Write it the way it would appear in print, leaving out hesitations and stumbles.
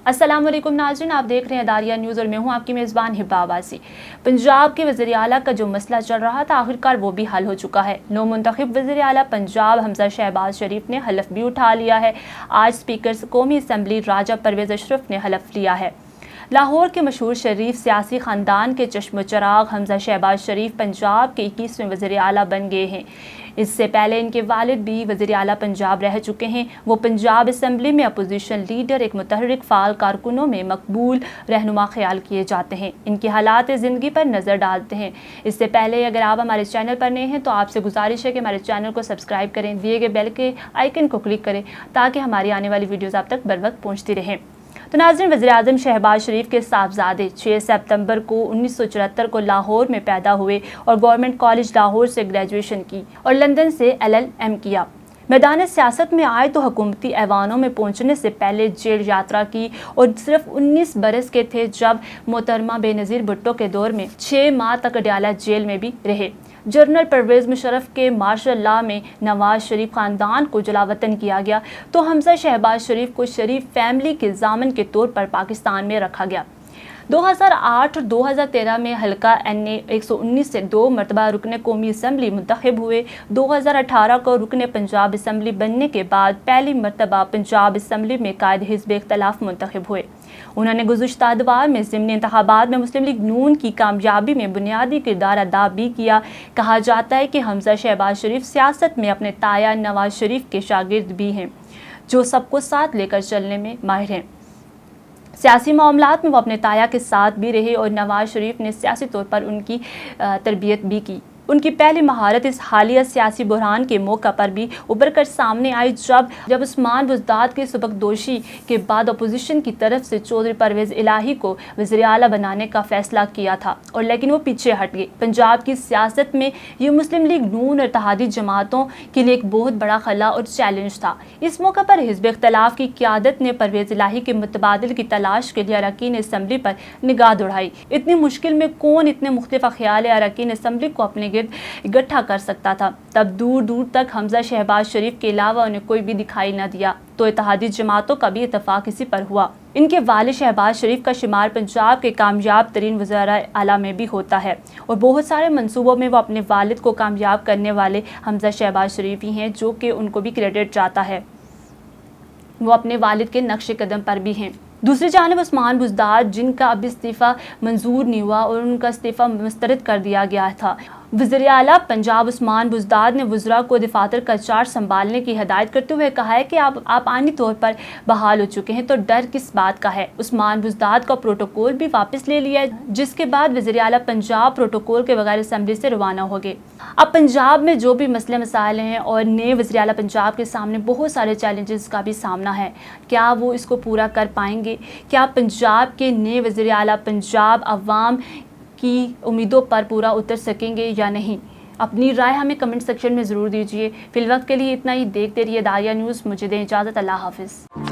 अस्सलाम वालेकुम नाज़रीन, आप देख रहे हैं दारिया न्यूज़ और मैं हूं आपकी मेज़बान हिब्बा अब्बासी। पंजाब के वज़ीर आला का जो मसला चल रहा था आखिरकार वो भी हल हो चुका है। नौ मुंतखब वज़ीर आला पंजाब हमजा शहबाज शरीफ ने हलफ भी उठा लिया है। आज स्पीकर कौमी असम्बली राजा परवेज़ अशरफ ने हलफ लिया है। लाहौर के मशहूर शरीफ सियासी ख़ानदान के चश्म चराग हमजा शहबाज शरीफ पंजाब के 21वें वज़ीर आला बन गए हैं। इससे पहले इनके वालिद भी वज़ीर आला पंजाब रह चुके हैं। वो पंजाब असम्बली में अपोजिशन लीडर, एक मुतहर्रिक फ़ाल कारकुनों में मकबूल रहनुमा ख्याल किए जाते हैं। इनकी हालात ज़िंदगी पर नज़र डालते हैं। इससे पहले अगर आप हमारे चैनल पर नए हैं तो आपसे गुजारिश है कि हमारे चैनल को सब्सक्राइब करें, दिए गए बेल के आइकन को क्लिक करें ताकि हमारी आने वाली वीडियोज़ आप तक बर वक्त पहुँचती रहें। तो नाज़रीन, वज़ीर आज़म शहबाज शरीफ के साहबजादे 6 सितंबर को 1974 को लाहौर में पैदा हुए और गवर्नमेंट कॉलेज लाहौर से ग्रेजुएशन की और लंदन से LLM किया। मैदान सियासत में आए तो हुकूमती ऐवानों में पहुंचने से पहले जेल यात्रा की और सिर्फ 19 बरस के थे जब मोहतरमा बेनज़ीर भुट्टो के दौर में 6 माह तक अडयाला जेल में भी रहे। जनरल परवेज़ मुशर्रफ के मार्शल लॉ में नवाज शरीफ ख़ानदान को जलावतन किया गया तो हमजा शहबाज शरीफ को शरीफ फैमिली के ज़ामन के तौर पर पाकिस्तान में रखा गया। 2008 और 2013 में हल्का NA 119 से 2 मरतबा रुकने कौमी असम्बली मुंतखब हुए। 2018 को रुकने पंजाब असम्बली बनने के बाद पहली मरतबा पंजाब असम्बली में कायद हिज़्ब इख्तिलाफ मुंतखब हुए। उन्होंने गुज़श्ता अदवार में ज़िमनी इंतखाबात में मुस्लिम लीग नून की कामयाबी में बुनियादी किरदार अदा भी किया। कहा जाता है कि हमजा शहबाज शरीफ सियासत में अपने ताया नवाज शरीफ के शागिर्द भी हैं, जो सबको साथ लेकर चलने में माहिर हैं। सियासी मामलात में वो अपने ताया के साथ भी रहे और नवाज शरीफ ने सियासी तौर पर उनकी तरबियत भी की। उनकी पहली महारत इस हालिया सियासी बहरान के मौका पर भी उभर कर सामने आई जब उस्मान बुज़दाद की सबकदोशी के बाद अपोजिशन की तरफ से चौधरी परवेज़ इलाही को वज़ीर आला बनाने का फैसला किया था और लेकिन वो पीछे हट गए। पंजाब की सियासत में ये मुस्लिम लीग नून और इत्तेहादी जमातों के लिए एक बहुत बड़ा खला और चैलेंज था। इस मौका पर हिज़्ब इख्तिलाफ की क़यादत ने परवेज़ इलाही के मुतबादिल की तलाश के लिए अरकान असम्बली पर निगाह दौड़ाई। इतनी मुश्किल में कौन इतने मुख्तलिफ ख्याल अरकान असम्बली को अपने इकट्ठा कर सकता था। तब दूर दूर तक हमजा शहबाज शरीफ के अलावा उन्हें कोई भी दिखाई न दिया तो इत्तेहादी जमातों का भी इत्तेफाक इसी पर हुआ। इनके वालिद शहबाज शरीफ का शुमार पंजाब के कामयाब तरीन वज़ीर आला में भी होता है और बहुत सारे मंसूबों में वो अपने वालिद को कामयाब करने वाले हमजा शहबाज शरीफ ही हैं, जो कि उनको भी क्रेडिट जाता है। वो अपने वालिद के नक्श कदम पर भी हैं। दूसरी जानिब उस्मान बुज़दाद, जिनका अब इस्तीफ़ा मंजूर नहीं हुआ और उनका इस्तीफ़ा मुस्तरद कर दिया गया था। वज़ीर आला पंजाब उस्मान बुज़दाद ने वज़रा को दफातर का चार्ज संभालने की हिदायत करते हुए कहा है कि आप आनी तौर पर बहाल हो चुके हैं तो डर किस बात का है। उस्मान बुज़दाद का प्रोटोकॉल भी वापस ले लिया है, जिसके बाद वज़ीर आला पंजाब प्रोटोकॉल के बगैर असम्बली से रवाना हो गए। अब पंजाब में जो भी मसले मसाइल हैं और नए वज़ीर आला पंजाब के सामने बहुत सारे चैलेंजेस का भी सामना है। क्या वो इसको पूरा कर पाएंगे? क्या पंजाब के नए वज़ीर आला पंजाब अवाम की उम्मीदों पर पूरा उतर सकेंगे या नहीं? अपनी राय हमें कमेंट सेक्शन में ज़रूर दीजिए। फिलवक्त के लिए इतना ही। देखते रहिए दारिया न्यूज़। मुझे दें इजाज़त। अल्लाह हाफ़िज़।